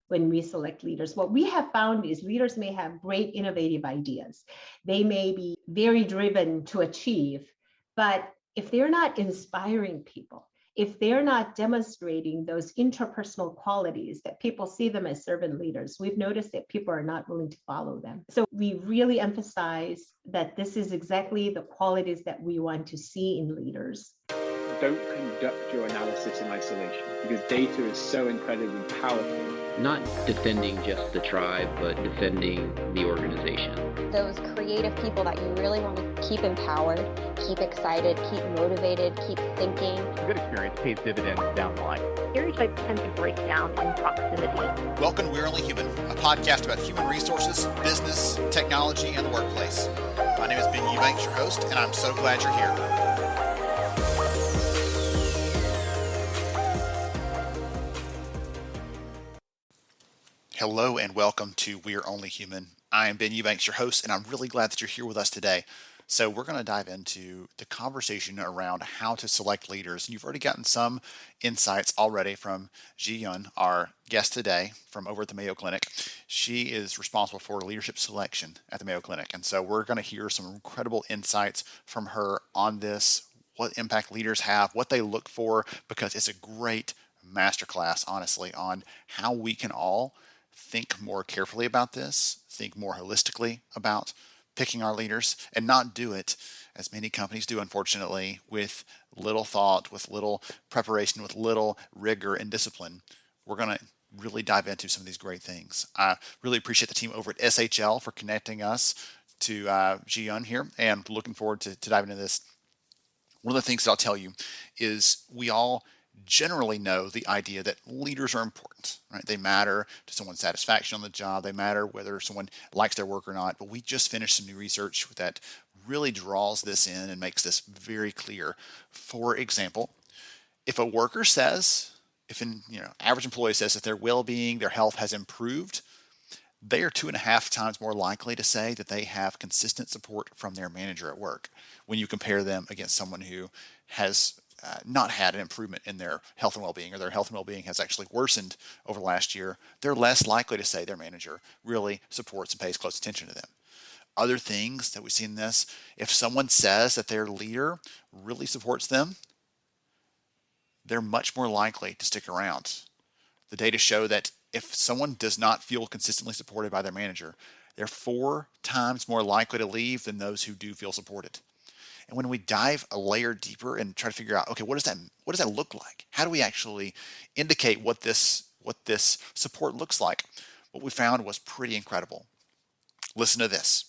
when we select leaders. What we have found is leaders may have great innovative ideas. They may be very driven to achieve, but if they're not inspiring people, if they're not demonstrating those interpersonal qualities that people see them as servant leaders, we've noticed that people are not willing to follow them. So we really emphasize that this is exactly the qualities that we want to see in leaders. Don't conduct your analysis in isolation because data is so incredibly powerful. Not defending just the tribe, but defending the organization. Those creative people that you really want to keep empowered, keep excited, keep motivated, keep thinking. A good experience pays dividends down the line. Stereotypes tend to break down in proximity. Welcome to We're Only Human, a podcast about human resources, business, technology, and the workplace. My name is Ben Eubanks, your host, and I'm so glad you're here. Hello and welcome to We're Only Human. I am Ben Eubanks, your host, and I'm really glad that you're here with us today. So we're going to dive into the conversation around how to select leaders. And you've already gotten some insights already from Ji Yun, our guest today from over at the Mayo Clinic. She is responsible for leadership selection at the Mayo Clinic. And so we're going to hear some incredible insights from her on this, what impact leaders have, what they look for, because it's a great masterclass, honestly, on how we can all think more carefully about this, think more holistically about picking our leaders, and not do it, as many companies do, unfortunately, with little thought, with little preparation, with little rigor and discipline. We're going to really dive into some of these great things. I really appreciate the team over at SHL for connecting us to Ji Yun here, and looking forward to diving into this. One of the things that I'll tell you is we all generally know the idea that leaders are important, right? They matter to someone's satisfaction on the job. They matter whether someone likes their work or not. But we just finished some new research that really draws this in and makes this very clear. For example, if a worker says, if an average employee says that their well-being, their health has improved, they are 2.5 times more likely to say that they have consistent support from their manager at work when you compare them against someone who has not had an improvement in their health and well-being, or their health and well-being has actually worsened over the last year. They're less likely to say their manager really supports and pays close attention to them. Other things that we see in this, if someone says that their leader really supports them, they're much more likely to stick around. The data show that if someone does not feel consistently supported by their manager, they're 4 times more likely to leave than those who do feel supported. And when we dive a layer deeper and try to figure out, okay, what does that look like? How do we actually indicate what this support looks like? What we found was pretty incredible. Listen to this.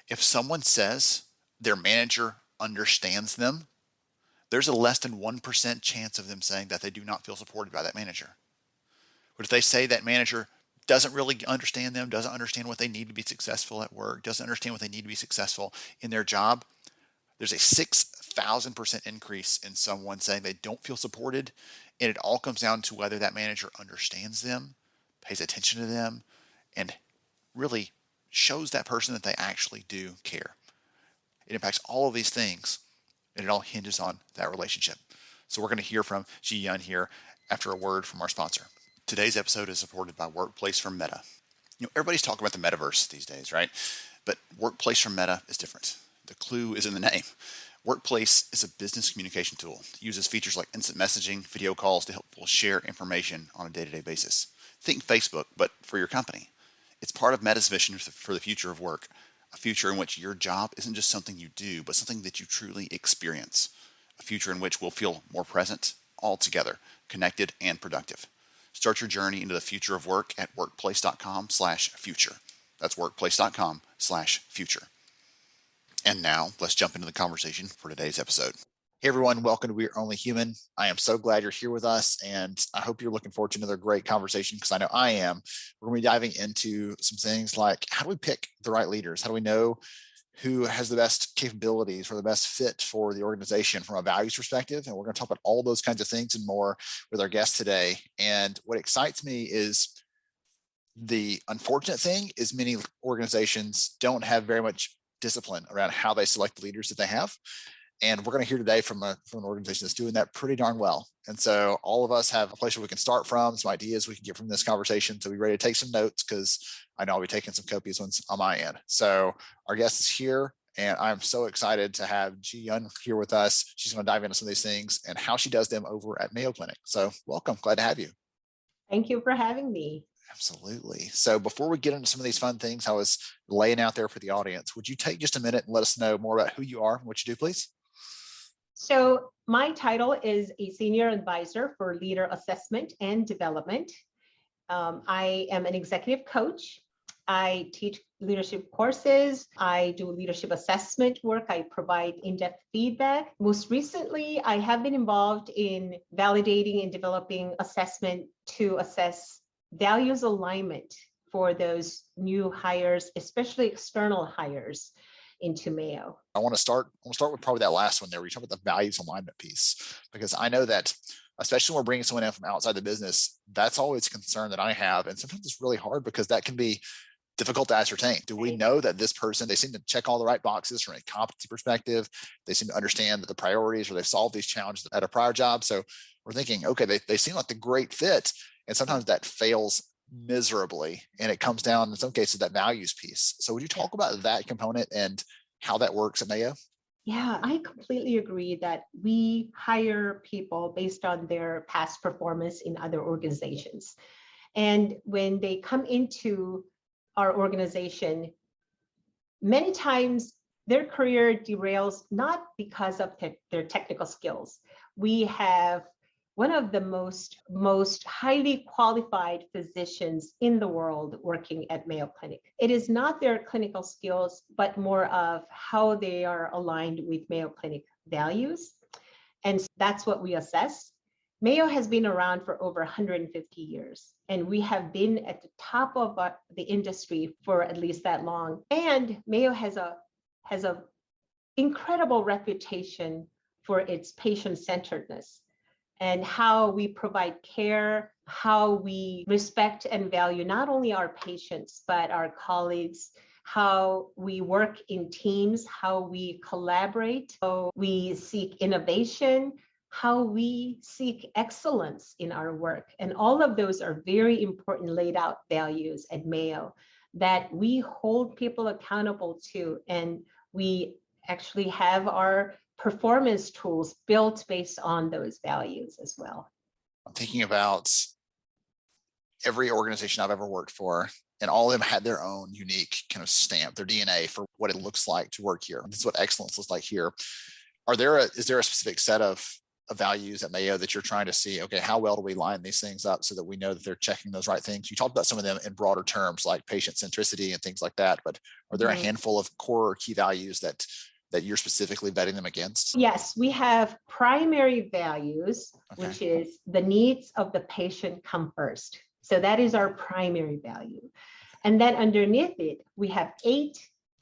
If someone says their manager understands them, there's a less than 1% chance of them saying that they do not feel supported by that manager. But if they say that manager doesn't really understand them, doesn't understand what they need to be successful at work, doesn't understand what they need to be successful in their job, there's a 6,000% increase in someone saying they don't feel supported, and it all comes down to whether that manager understands them, pays attention to them, and really shows that person that they actually do care. It impacts all of these things, and it all hinges on that relationship. So we're going to hear from Ji Yun here after a word from our sponsor. Today's episode is supported by Workplace from Meta. Everybody's talking about the metaverse these days, right? But Workplace from Meta is different. The clue is in the name. Workplace is a business communication tool. It uses features like instant messaging, video calls to help people share information on a day-to-day basis. Think Facebook, but for your company. It's part of Meta's vision for the future of work, a future in which your job isn't just something you do, but something that you truly experience, a future in which we'll feel more present, all together, connected and productive. Start your journey into the future of work at workplace.com/future. That's workplace.com/future. And now, let's jump into the conversation for today's episode. Hey everyone, welcome to We're Only Human. I am so glad you're here with us, and I hope you're looking forward to another great conversation, because I know I am. We're going to be diving into some things like, how do we pick the right leaders? How do we know who has the best capabilities or the best fit for the organization from a values perspective? And we're going to talk about all those kinds of things and more with our guest today. And what excites me is the unfortunate thing is many organizations don't have very much discipline around how they select the leaders that they have. And we're going to hear today from an organization that's doing that pretty darn well. And so all of us have a place where we can start from, some ideas we can get from this conversation. So be ready to take some notes, because I know I'll be taking some copious ones on my end. So our guest is here, and I'm so excited to have Ji Yun here with us. She's going to dive into some of these things and how she does them over at Mayo Clinic. So welcome. Glad to have you. Thank you for having me. Absolutely. So before we get into some of these fun things I was laying out there for the audience, would you take just a minute and let us know more about who you are and what you do, please? So my title is a senior advisor for leader assessment and development. I am an executive coach. I teach leadership courses. I do leadership assessment work. I provide in-depth feedback. Most recently, I have been involved in validating and developing assessment to assess values alignment for those new hires, especially external hires into Mayo. I want to start with probably that last one there, where you talk about the values alignment piece, because I know that, especially when we're bringing someone in from outside the business, that's always a concern that I have. And sometimes it's really hard because that can be difficult to ascertain. Do we know that this person, they seem to check all the right boxes from a competency perspective? They seem to understand that the priorities, or they've solved these challenges at a prior job. So we're thinking, okay, they seem like the great fit. And sometimes that fails miserably. And it comes down, in some cases, that values piece. So would you talk about that component and how that works at Mayo? Yeah, I completely agree that we hire people based on their past performance in other organizations. And when they come into our organization, many times their career derails not because of their technical skills. We have one of the most highly qualified physicians in the world working at Mayo Clinic. It is not their clinical skills, but more of how they are aligned with Mayo Clinic values. And that's what we assess. Mayo has been around for over 150 years, and we have been at the top of the industry for at least that long. And Mayo has a incredible reputation for its patient-centeredness and how we provide care, how we respect and value not only our patients, but our colleagues, how we work in teams, how we collaborate, how we seek innovation, how we seek excellence in our work. And all of those are very important laid out values at Mayo that we hold people accountable to. And we actually have our performance tools built based on those values as well. I'm thinking about every organization I've ever worked for, and all of them had their own unique kind of stamp, their DNA for what it looks like to work here. This is what excellence looks like here. Is there a specific set of values at Mayo that you're trying to see, okay, how well do we line these things up so that we know that they're checking those right things? You talked about some of them in broader terms like patient centricity and things like that, but are there a handful of core or key values that you're specifically vetting them against? Yes, we have primary values, Okay. which is the needs of the patient come first. So that is our primary value. And then underneath it, we have 8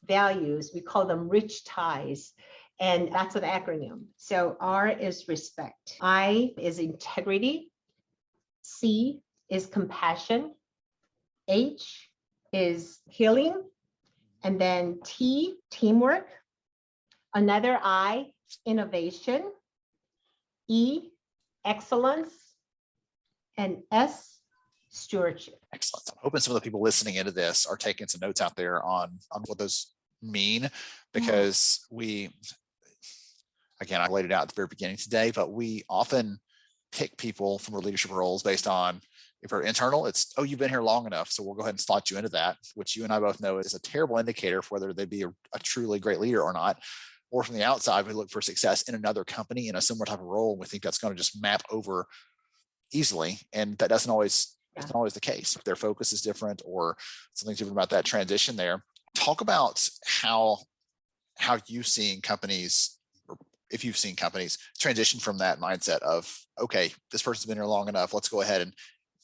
values. We call them rich ties. And that's an acronym. So R is respect. I is integrity. C is compassion. H is healing. And then T, teamwork. Another I, innovation. E, excellence. And S, stewardship. Excellent. I'm hoping some of the people listening into this are taking some notes out there on what those mean, because again, I laid it out at the very beginning today, but we often pick people from our leadership roles based on, if we're internal, it's, oh, you've been here long enough, so we'll go ahead and slot you into that, which you and I both know is a terrible indicator for whether they'd be a truly great leader or not. Or from the outside, we look for success in another company in a similar type of role, and we think that's going to just map over easily. And that doesn't always, it's not always the case. Their focus is different, or something's different about that transition there. Talk about how you've seen companies, or if you've seen companies transition from that mindset of, okay, this person's been here long enough, let's go ahead and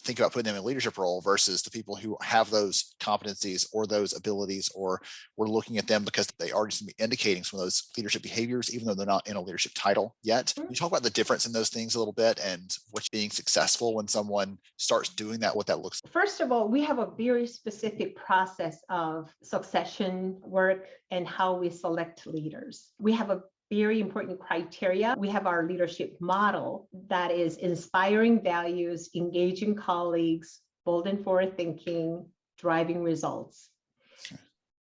think about putting them in a leadership role, versus the people who have those competencies or those abilities, or we're looking at them because they are just indicating some of those leadership behaviors, even though they're not in a leadership title yet. Can you talk about the difference in those things a little bit, and what's being successful when someone starts doing that, what that looks like? First of all, we have a very specific process of succession work and how we select leaders. We have a very important criteria. We have our leadership model that is inspiring values, engaging colleagues, bold and forward thinking, driving results.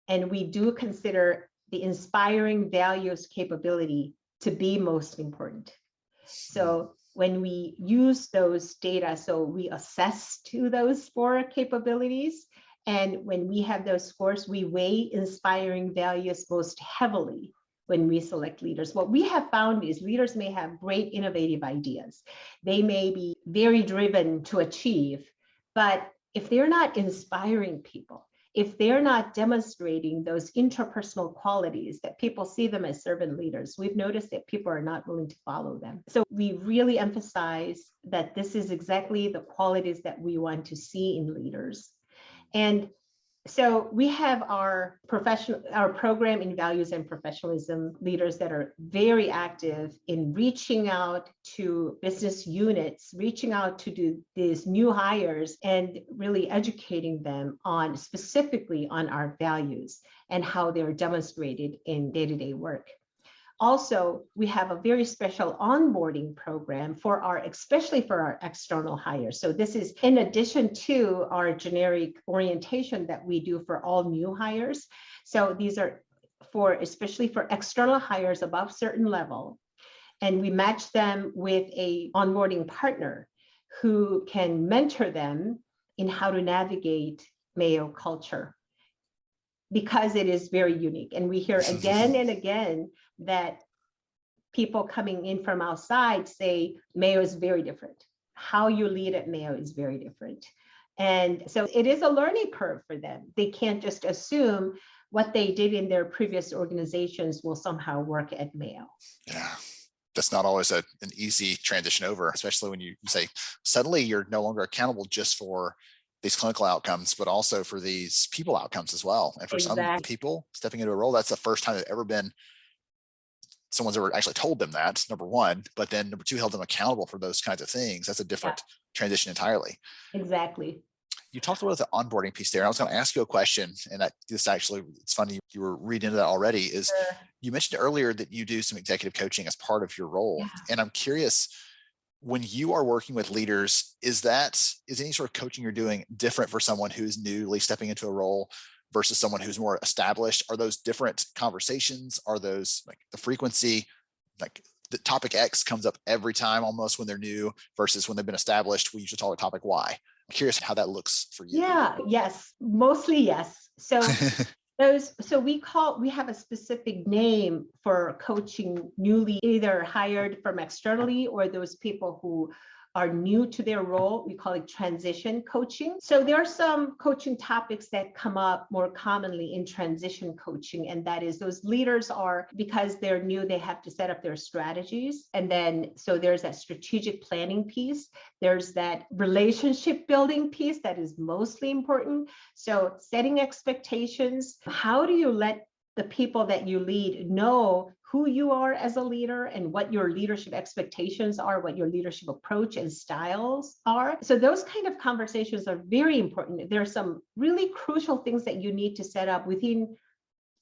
And we do consider the inspiring values capability to be most important. So when we use those data, so we assess to those 4 capabilities. And when we have those scores, we weigh inspiring values most heavily when we select leaders. What we have found is leaders may have great innovative ideas. They may be very driven to achieve, but if they're not inspiring people, if they're not demonstrating those interpersonal qualities that people see them as servant leaders, we've noticed that people are not willing to follow them. So we really emphasize that this is exactly the qualities that we want to see in leaders. And so we have our program in values and professionalism leaders that are very active in reaching out to business units, reaching out to these new hires and really educating them on specifically on our values and how they're demonstrated in day-to-day work. Also, we have a very special onboarding program especially for our external hires. So this is in addition to our generic orientation that we do for all new hires. So these are especially for external hires above certain level. And we match them with a onboarding partner who can mentor them in how to navigate Mayo culture, because it is very unique. And we hear again and again that people coming in from outside say Mayo is very different. How you lead at Mayo is very different. And so it is a learning curve for them. They can't just assume what they did in their previous organizations will somehow work at Mayo. Yeah. That's not always an easy transition over, especially when you say suddenly you're no longer accountable just for these clinical outcomes, but also for these people outcomes as well. And for some people stepping into a role, that's the first time they've ever been, someone's ever actually told them that, number one, but then number two, held them accountable for those kinds of things. That's a different transition entirely. Exactly. You talked about the onboarding piece there. I was going to ask you a question, and it's funny you were reading into that already, is you mentioned earlier that you do some executive coaching as part of your role. Yeah. And I'm curious, when you are working with leaders, is any sort of coaching you're doing different for someone who's newly stepping into a role versus someone who's more established? Are those different conversations? Are those like the frequency, like the topic X comes up every time almost when they're new versus when they've been established? We usually talk about topic Y. I'm curious how that looks for you. Yeah, yes, mostly yes. So we have a specific name for coaching newly either hired from externally or those people who are new to their role. We call it transition coaching. So there are some coaching topics that come up more commonly in transition coaching. And that is those leaders because they're new, they have to set up their strategies. And then, so there's that strategic planning piece. There's that relationship building piece that is mostly important. So setting expectations. How do you let the people that you lead know who you are as a leader and what your leadership expectations are, what your leadership approach and styles are? So those kind of conversations are very important. There are some really crucial things that you need to set up within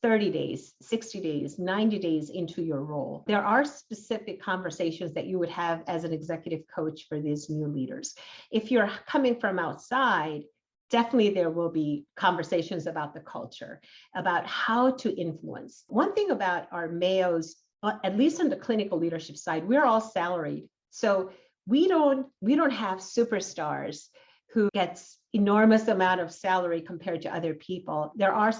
30 days, 60 days, 90 days into your role. There are specific conversations that you would have as an executive coach for these new leaders. If you're coming from outside, definitely there will be conversations about the culture, about how to influence. One thing about our Mayos, at least on the clinical leadership side, we're all salaried. So we don't have superstars who gets enormous amount of salary compared to other people. There are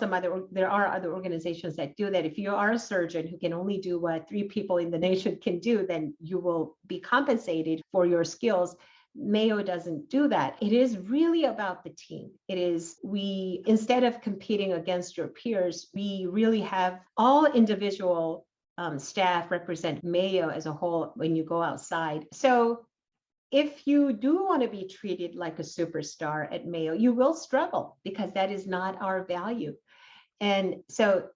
other organizations that do that. If you are a surgeon who can only do what 3 people in the nation can do, then you will be compensated for your skills. Mayo doesn't do that. It is really about the team. Instead of competing against your peers, we really have all individual staff represent Mayo as a whole when you go outside. So if you do want to be treated like a superstar at Mayo, you will struggle because that is not our value. And so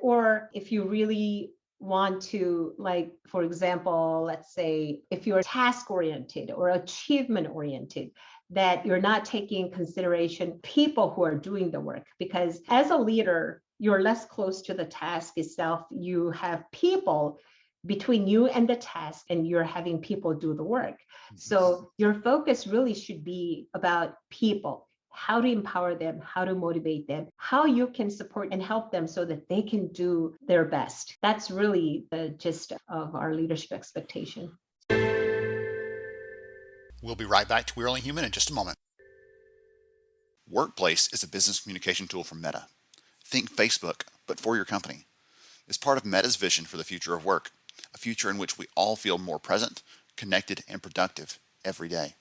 or if you really want to, like, for example, let's say if you're task oriented or achievement oriented, that you're not taking in consideration people who are doing the work. Because as a leader, you're less close to the task itself. You have people between you and the task, and you're having people do the work. So your focus really should be about people, how to empower them, how to motivate them, how you can support and help them so that they can do their best. That's really the gist of our leadership expectation. We'll be right back to We're Only Human in just a moment. Workplace is a business communication tool from Meta. Think Facebook, but for your company. It's part of Meta's vision for the future of work, a future in which we all feel more present, connected, and productive every day.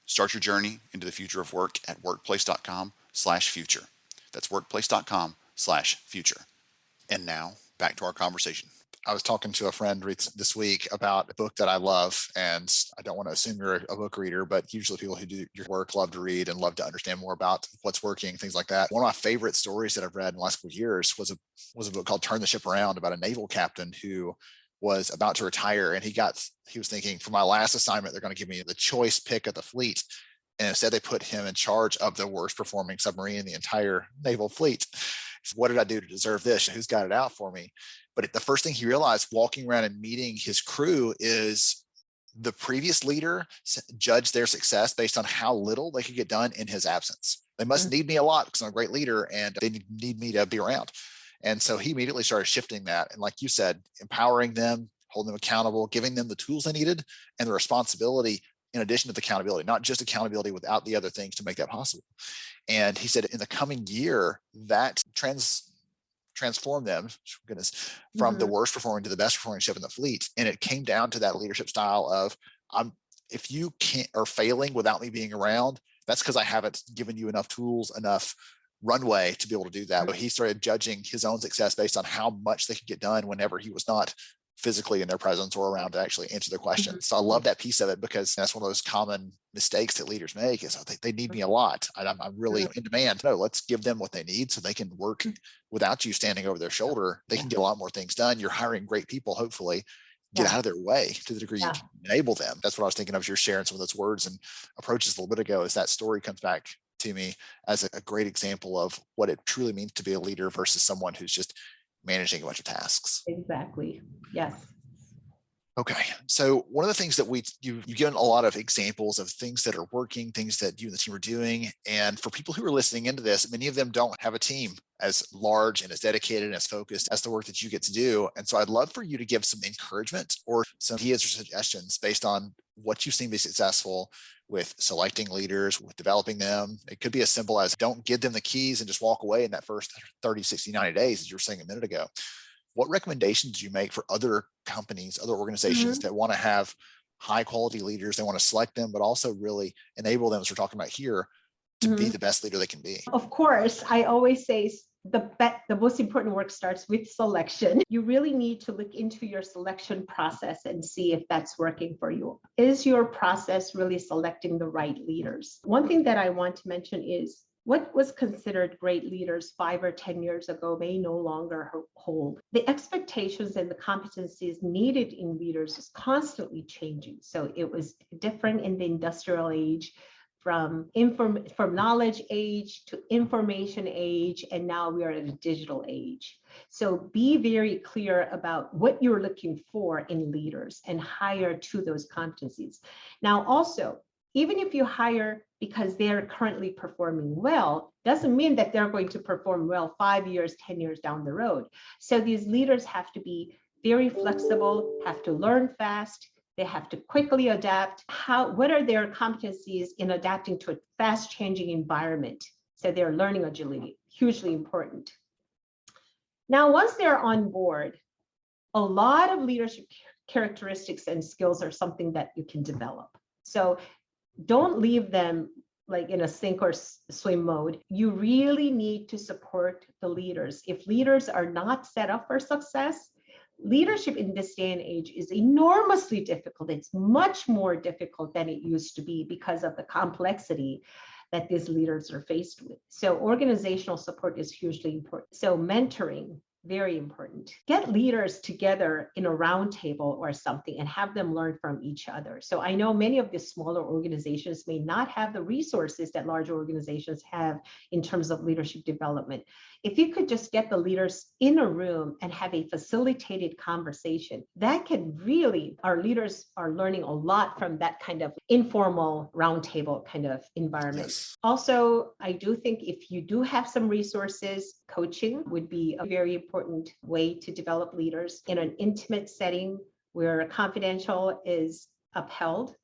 Start your journey into the future of work at workplace.com/future. That's workplace.com/future. And now back to our conversation. I was talking to a friend this week about a book that I love, and I don't want to assume you're a book reader, but usually people who do your work love to read and love to understand more about what's working, things like that. One of my favorite stories that I've read in the last couple of years was a book called Turn the Ship Around, about a naval captain who was about to retire, and he was thinking, for my last assignment, they're going to give me the choice pick of the fleet. And instead they put him in charge of the worst performing submarine in the entire naval fleet. So what did I do to deserve this? Who's got it out for me? But the first thing he realized walking around and meeting his crew is the previous leader judged their success based on how little they could get done in his absence. They must need me a lot because I'm a great leader and they need me to be around. And so he immediately started shifting that. And like you said, empowering them, holding them accountable, giving them the tools they needed and the responsibility in addition to the accountability, not just accountability without the other things to make that possible. And he said in the coming year, that transformed them, goodness, from the worst performing to the best performing ship in the fleet. And it came down to that leadership style of, if you are failing without me being around, that's because I haven't given you enough tools, enough runway to be able to do that. But he started judging his own success based on how much they could get done whenever he was not physically in their presence or around to actually answer their questions. So I love that piece of it, because that's one of those common mistakes that leaders make is they need me a lot. I'm really in demand. No, let's give them what they need so they can work without you standing over their shoulder. They can get a lot more things done. You're hiring great people, hopefully. Get out of their way to the degree you can enable them. That's what I was thinking of. You're sharing some of those words and approaches a little bit ago, as that story comes back to me as a great example of what it truly means to be a leader versus someone who's just managing a bunch of tasks. Exactly. Yes. Okay. So one of the things that you've given a lot of examples of things that are working, things that you and the team are doing. And for people who are listening into this, many of them don't have a team as large and as dedicated and as focused as the work that you get to do. And so I'd love for you to give some encouragement or some ideas or suggestions based on what you've seen be successful with selecting leaders, with developing them. It could be as simple as don't give them the keys and just walk away in that first 30, 60, 90 days, as you were saying a minute ago. What recommendations do you make for other companies, other organizations that want to have high quality leaders? They want to select them, but also really enable them, as we're talking about here, to be the best leader they can be. Of course, I always say the most important work starts with selection. You really need to look into your selection process and see if that's working for you. Is your process really selecting the right leaders? One thing that I want to mention is what was considered great leaders 5 or 10 years ago may no longer hold. The expectations and the competencies needed in leaders is constantly changing. So it was different in the industrial age, from knowledge age to information age, and now we are at a digital age. So be very clear about what you're looking for in leaders and hire to those competencies. Now, also, even if you hire because they're currently performing well, doesn't mean that they're going to perform well 5 years, 10 years down the road. So these leaders have to be very flexible, have to learn fast. They have to quickly adapt. What are their competencies in adapting to a fast changing environment? So their learning agility, hugely important. Now, once they're on board, a lot of leadership characteristics and skills are something that you can develop. So don't leave them like in a sink or swim mode. You really need to support the leaders. If leaders are not set up for success, leadership in this day and age is enormously difficult. It's much more difficult than it used to be because of the complexity that these leaders are faced with. So organizational support is hugely important. So mentoring, very important. Get leaders together in a round table or something and have them learn from each other. So I know many of the smaller organizations may not have the resources that large organizations have in terms of leadership development. If you could just get the leaders in a room and have a facilitated conversation, that can really, our leaders are learning a lot from that kind of informal roundtable kind of environment. Yes. Also, I do think if you do have some resources, coaching would be a very important way to develop leaders in an intimate setting where confidential is upheld,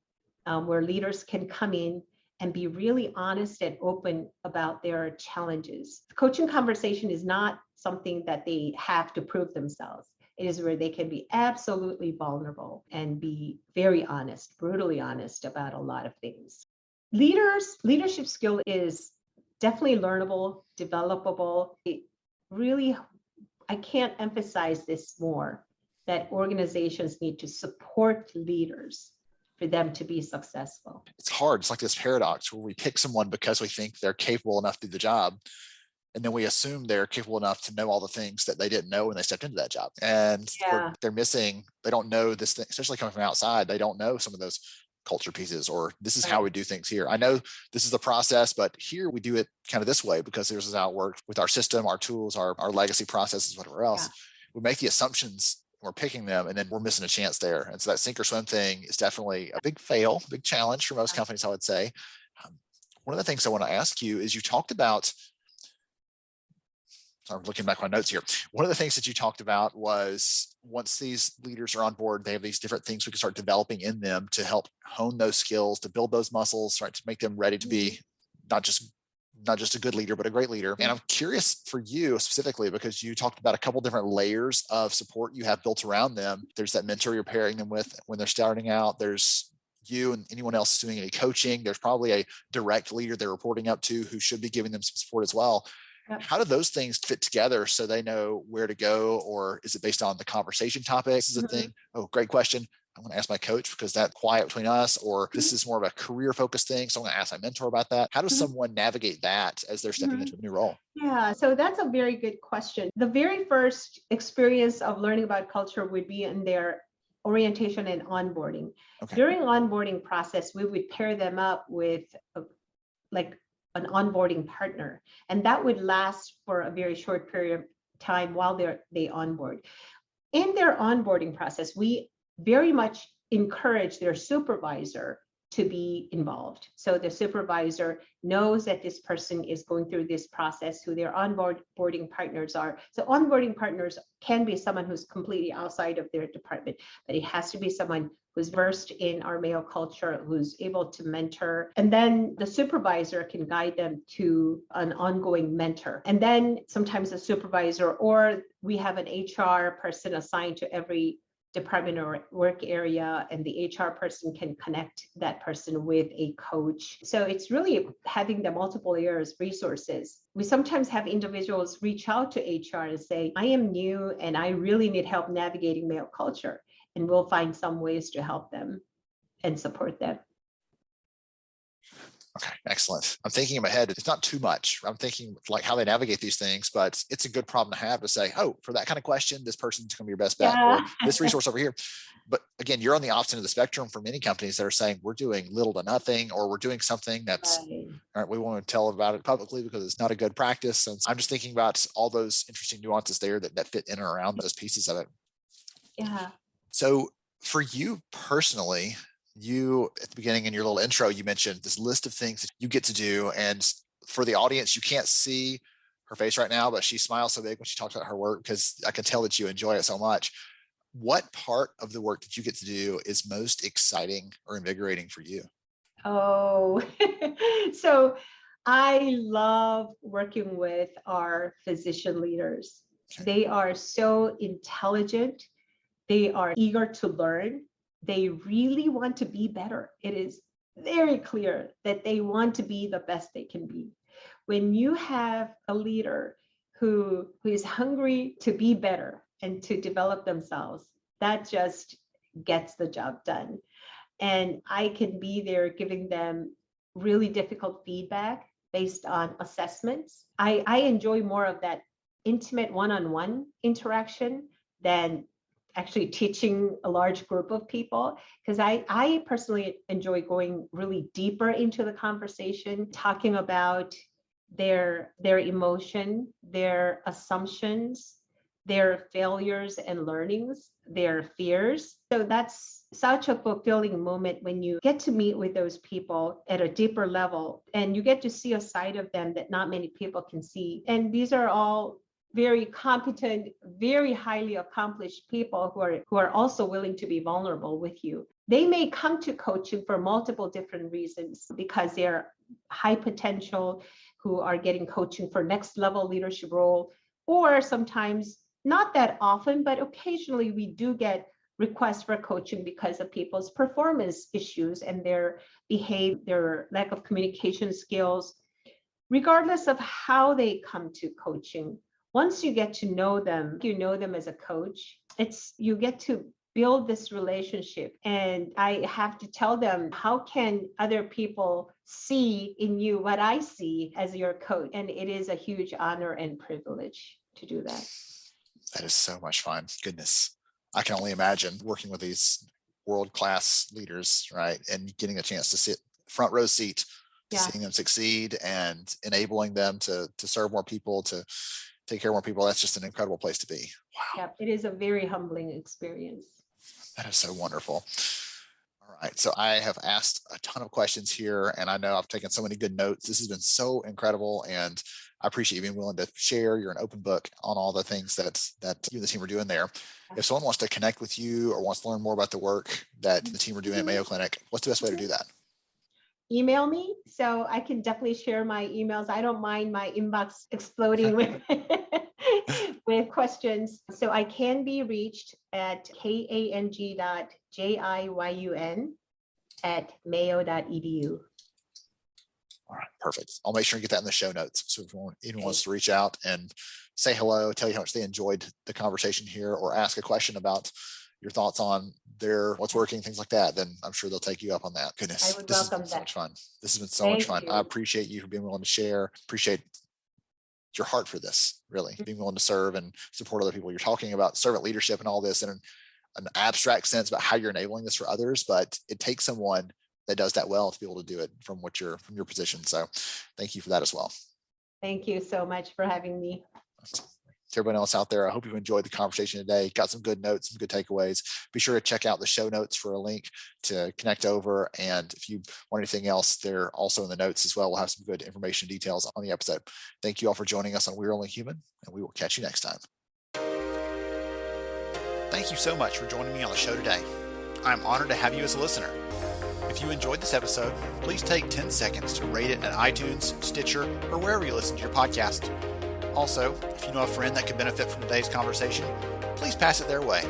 where leaders can come in and be really honest and open about their challenges. The coaching conversation is not something that they have to prove themselves. It is where they can be absolutely vulnerable and be very honest, brutally honest about a lot of things. Leadership skill is definitely learnable, developable. It really, I can't emphasize this more, that organizations need to support leaders for them to be successful. It's hard. It's like this paradox where we pick someone because we think they're capable enough to do the job. And then we assume they're capable enough to know all the things that they didn't know when they stepped into that job. And they're missing, they don't know this thing, especially coming from outside. They don't know some of those culture pieces, or this is how we do things here. I know this is the process, but here we do it kind of this way because this is how it worked with our system, our tools, our legacy processes, whatever else. We make the assumptions, we're picking them, and then we're missing a chance there. And so that sink or swim thing is definitely a big fail, big challenge for most companies, I would say. One of the things I want to ask you is you talked about, I'm looking back at my notes here. One of the things that you talked about was once these leaders are on board, they have these different things we can start developing in them to help hone those skills, to build those muscles, right, to make them ready to be not just a good leader, but a great leader. And I'm curious for you specifically, because you talked about a couple different layers of support you have built around them. There's that mentor you're pairing them with when they're starting out. There's you and anyone else doing any coaching. There's probably a direct leader they're reporting up to who should be giving them some support as well. How do those things fit together so they know where to go? Or is it based on the conversation topics? This is a thing. Oh, great question. I'm going to ask my coach because that's quiet between us, or this is more of a career focused thing. So I'm going to ask my mentor about that. How does someone navigate that as they're stepping into a new role? Yeah, so that's a very good question. The very first experience of learning about culture would be in their orientation and onboarding. During onboarding process, we would pair them up with an onboarding partner, and that would last for a very short period of time while they onboard. In their onboarding process, we very much encourage their supervisor to be involved. So the supervisor knows that this person is going through this process, who their onboarding partners are. So onboarding partners can be someone who's completely outside of their department, but it has to be someone who's versed in our Mayo culture, who's able to mentor. And then the supervisor can guide them to an ongoing mentor. And then sometimes the supervisor, or we have an HR person assigned to every department or work area, and the HR person can connect that person with a coach. So it's really having the multiple layers resources. We sometimes have individuals reach out to HR and say, I am new and I really need help navigating Mayo culture. And we'll find some ways to help them and support them. Okay, excellent. I'm thinking in my head, it's not too much. I'm thinking like how they navigate these things, but it's a good problem to have to say, oh, for that kind of question, this person's going to be your best bet, or this resource over here. But again, you're on the opposite end of the spectrum for many companies that are saying we're doing little to nothing, or we're doing something that's, all right, we want to tell about it publicly because it's not a good practice. And I'm just thinking about all those interesting nuances there that fit in and around those pieces of it. Yeah. So for you personally, you at the beginning in your little intro, you mentioned this list of things that you get to do. And for the audience, you can't see her face right now, but she smiles so big when she talks about her work because I can tell that you enjoy it so much. What part of the work that you get to do is most exciting or invigorating for you? Oh, so I love working with our physician leaders. They are so intelligent. They are eager to learn. They really want to be better. It is very clear that they want to be the best they can be. When you have a leader who is hungry to be better and to develop themselves, that just gets the job done. And I can be there giving them really difficult feedback based on assessments. I enjoy more of that intimate one-on-one interaction than actually teaching a large group of people, because I personally enjoy going really deeper into the conversation, talking about their emotion, their assumptions, their failures and learnings, their fears. So that's such a fulfilling moment when you get to meet with those people at a deeper level and you get to see a side of them that not many people can see. And these are all very competent, very highly accomplished people who are also willing to be vulnerable with you. They may come to coaching for multiple different reasons, because they're high potential who are getting coaching for next level leadership role, or sometimes not that often, but occasionally we do get requests for coaching because of people's performance issues and their behavior, their lack of communication skills. Regardless of how they come to coaching, once you get to know them, you know them as a coach, you get to build this relationship. And I have to tell them, how can other people see in you what I see as your coach? And it is a huge honor and privilege to do that. That is so much fun. Goodness. I can only imagine working with these world-class leaders, right? And getting a chance to sit front row seat to seeing them succeed and enabling them to serve more people, to take care of more people. That's just an incredible place to be. Wow. Yeah, it is a very humbling experience. That is so wonderful. All right. So I have asked a ton of questions here, and I know I've taken so many good notes. This has been so incredible, and I appreciate you being willing to share. You're an open book on all the things that you and the team are doing there. If someone wants to connect with you or wants to learn more about the work that the team are doing at Mayo Clinic, what's the best way to do that? Email me, so I can definitely share my emails. I don't mind my inbox exploding with with questions. So I can be reached at kang.jiyun@mayo.edu. All right, perfect. I'll make sure and get that in the show notes. So if anyone wants to reach out and say hello, tell you how much they enjoyed the conversation here, or ask a question about your thoughts on what's working, things like that, then I'm sure they'll take you up on that. Goodness, I would this has welcome been so that. much fun. This has been so much fun. Thank you. I appreciate you for being willing to share. Appreciate your heart for this, really, being willing to serve and support other people. You're talking about servant leadership and all this in an abstract sense about how you're enabling this for others, but it takes someone that does that well to be able to do it from your position. So thank you for that as well. Thank you so much for having me. To everyone else out there, I hope you've enjoyed the conversation today. Got some good notes, some good takeaways. Be sure to check out the show notes for a link to connect over. And if you want anything else, they're also in the notes as well. We'll have some good information details on the episode. Thank you all for joining us on We're Only Human, and we will catch you next time. Thank you so much for joining me on the show today. I'm honored to have you as a listener. If you enjoyed this episode, please take 10 seconds to rate it at iTunes, Stitcher, or wherever you listen to your podcast. Also, if you know a friend that could benefit from today's conversation, please pass it their way.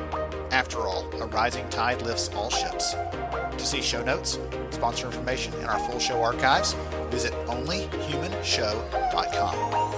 After all, a rising tide lifts all ships. To see show notes, sponsor information, and our full show archives, visit onlyhumanshow.com.